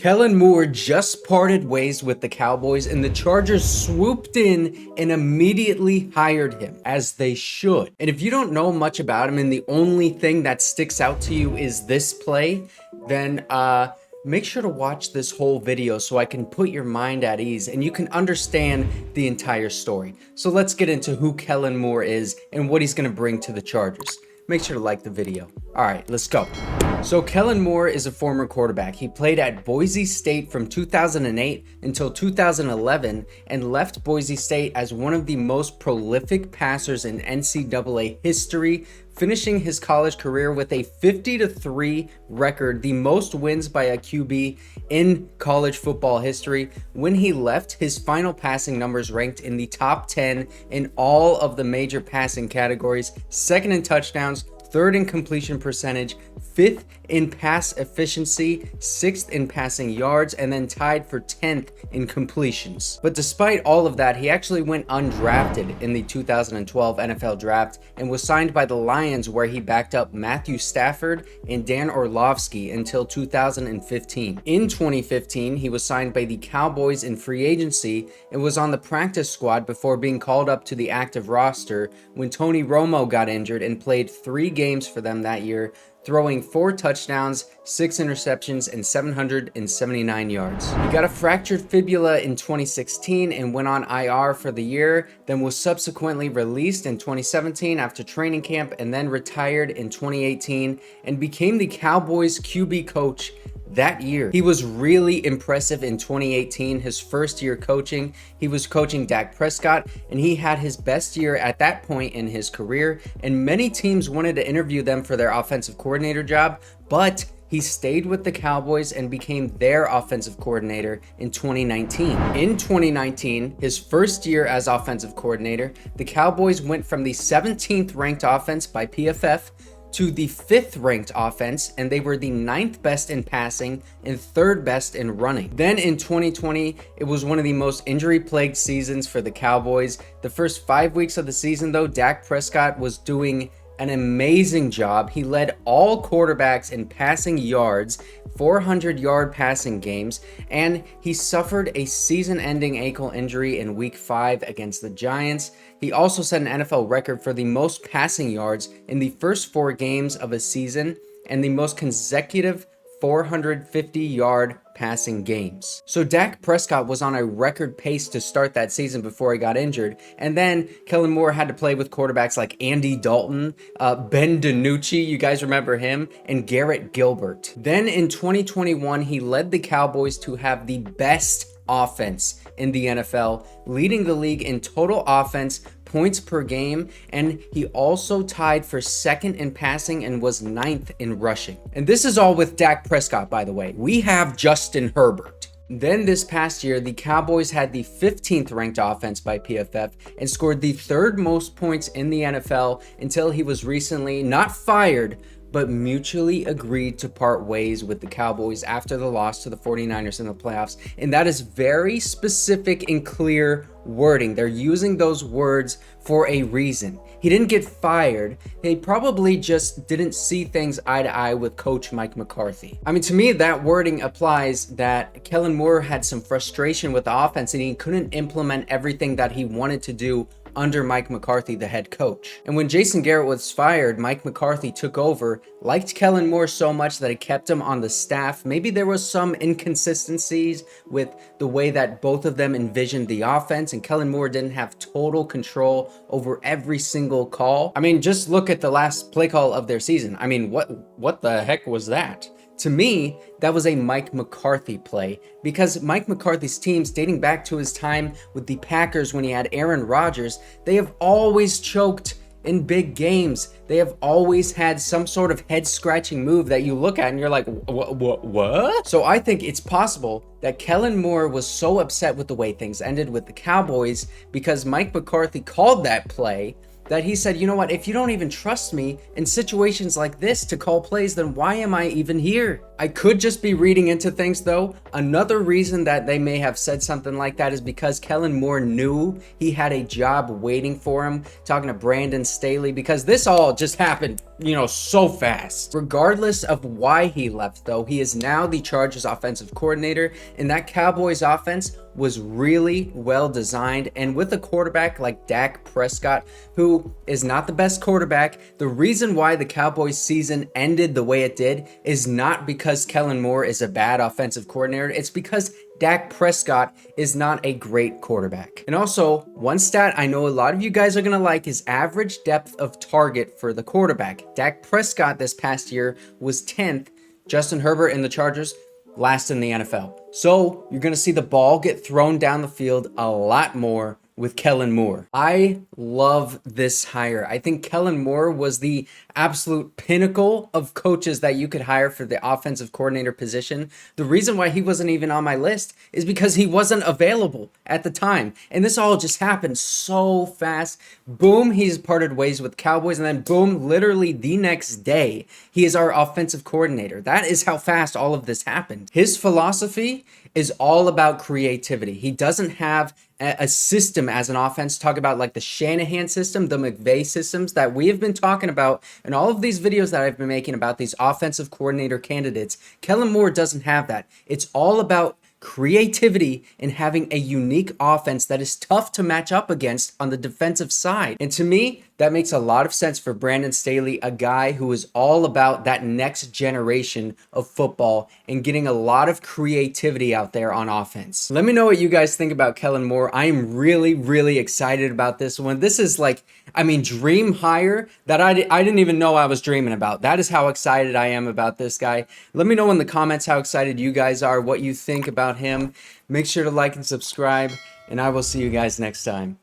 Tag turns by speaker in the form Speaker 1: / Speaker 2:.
Speaker 1: Kellen Moore just parted ways with the Cowboys, and the Chargers swooped in and immediately hired him, as they should. And if you don't know much about him and the only thing that sticks out to you is this play, then make sure to watch this whole video so I can put your mind at ease and you can understand the entire story. So let's get into who Kellen Moore is and what he's going to bring to the Chargers. Make sure to like the video. All right, let's go. So Kellen Moore is a former quarterback. He played at Boise State from 2008 until 2011 and left Boise State as one of the most prolific passers in NCAA history, finishing his college career with a 50-3 record, the most wins by a QB in college football history. When he left, his final passing numbers ranked in the top 10 in all of the major passing categories, second in touchdowns, third in completion percentage, fifth in pass efficiency, sixth in passing yards, and then tied for 10th in completions. But despite all of that, he actually went undrafted in the 2012 NFL draft and was signed by the Lions, where he backed up Matthew Stafford and Dan Orlovsky until 2015. In 2015, he was signed by the Cowboys in free agency and was on the practice squad before being called up to the active roster when Tony Romo got injured and played 3 games for them that year, throwing 4 touchdowns, 6 interceptions, and 779 yards. He got a fractured fibula in 2016 and went on IR for the year, then was subsequently released in 2017 after training camp, and then retired in 2018 and became the Cowboys QB coach that year. He was really impressive in 2018, his first year coaching. He was coaching Dak Prescott, and he had his best year at that point in his career, and many teams wanted to interview them for their offensive coordinator job, but he stayed with the Cowboys and became their offensive coordinator in 2019. In 2019, his first year as offensive coordinator, the Cowboys went from the 17th ranked offense by PFF to the 5th ranked offense, and they were the 9th best in passing and 3rd best in running. Then in 2020, it was one of the most injury-plagued seasons for the Cowboys. The first 5 weeks of the season, though, Dak Prescott was doing an amazing job. He led all quarterbacks in passing yards, 400-yard passing games, and he suffered a season-ending ankle injury in Week 5 against the Giants. He also set an NFL record for the most passing yards in the first 4 games of a season and the most consecutive 450-yard passing games. So Dak Prescott was on a record pace to start that season before he got injured, and then Kellen Moore had to play with quarterbacks like Andy Dalton, Ben DiNucci, you guys remember him, and Garrett Gilbert. Then in 2021, he led the Cowboys to have the best offense in the NFL, leading the league in total offense, points per game, and he also tied for 2nd in passing and was 9th in rushing. And this is all with Dak Prescott, by the way. We have Justin Herbert. Then this past year, the Cowboys had the 15th ranked offense by PFF and scored the 3rd most points in the NFL until he was recently not fired, but mutually agreed to part ways with the Cowboys after the loss to the 49ers in the playoffs. And that is very specific and clear wording. They're using those words for a reason. He didn't get fired. He probably just didn't see things eye to eye with Coach Mike McCarthy. I mean, to me, that wording applies that Kellen Moore had some frustration with the offense and he couldn't implement everything that he wanted to do under Mike McCarthy, the head coach. And when Jason Garrett was fired, Mike McCarthy took over, liked Kellen Moore so much that he kept him on the staff. Maybe there was some inconsistencies with the way that both of them envisioned the offense, and Kellen Moore didn't have total control over every single call. I mean, just look at the last play call of their season. I mean, what the heck was that? To me, that was a Mike McCarthy play, because Mike McCarthy's teams, dating back to his time with the Packers when he had Aaron Rodgers, they have always choked in big games. They have always had some sort of head-scratching move that you look at and you're like, what? So I think it's possible that Kellen Moore was so upset with the way things ended with the Cowboys because Mike McCarthy called that play that he said, you know what, if you don't even trust me in situations like this to call plays, then why am I even here? I could just be reading into things though. Another reason that they may have said something like that is because Kellen Moore knew he had a job waiting for him, talking to Brandon Staley, because this all just happened so fast. Regardless of why he left, though, he is now the Chargers offensive coordinator, and that Cowboys offense was really well designed. And with a quarterback like Dak Prescott, who is not the best quarterback, the reason why the Cowboys season ended the way it did is not because Kellen Moore is a bad offensive coordinator. It's because Dak Prescott is not a great quarterback. And also, one stat I know a lot of you guys are going to like is average depth of target for the quarterback. Dak Prescott this past year was 10th. Justin Herbert and the Chargers last in the NFL. So you're going to see the ball get thrown down the field a lot more with Kellen Moore. I love this hire. I think Kellen Moore was the absolute pinnacle of coaches that you could hire for the offensive coordinator position. The reason why he wasn't even on my list is because he wasn't available at the time. And this all just happened so fast. Boom, he's parted ways with Cowboys, and then boom, literally the next day, he is our offensive coordinator. That is how fast all of this happened. His philosophy is all about creativity. He doesn't have a system as an offense. Talk about like the Shanahan system, the McVay systems that we have been talking about in all of these videos that I've been making about these offensive coordinator candidates. Kellen Moore doesn't have that. It's all about creativity and having a unique offense that is tough to match up against on the defensive side. And to me, that makes a lot of sense for Brandon Staley, a guy who is all about that next generation of football and getting a lot of creativity out there on offense. Let me know what you guys think about Kellen Moore. I am really, really excited about this one. This is dream hire that I didn't even know I was dreaming about. That is how excited I am about this guy. Let me know in the comments how excited you guys are, what you think about him. Make sure to like and subscribe, and I will see you guys next time.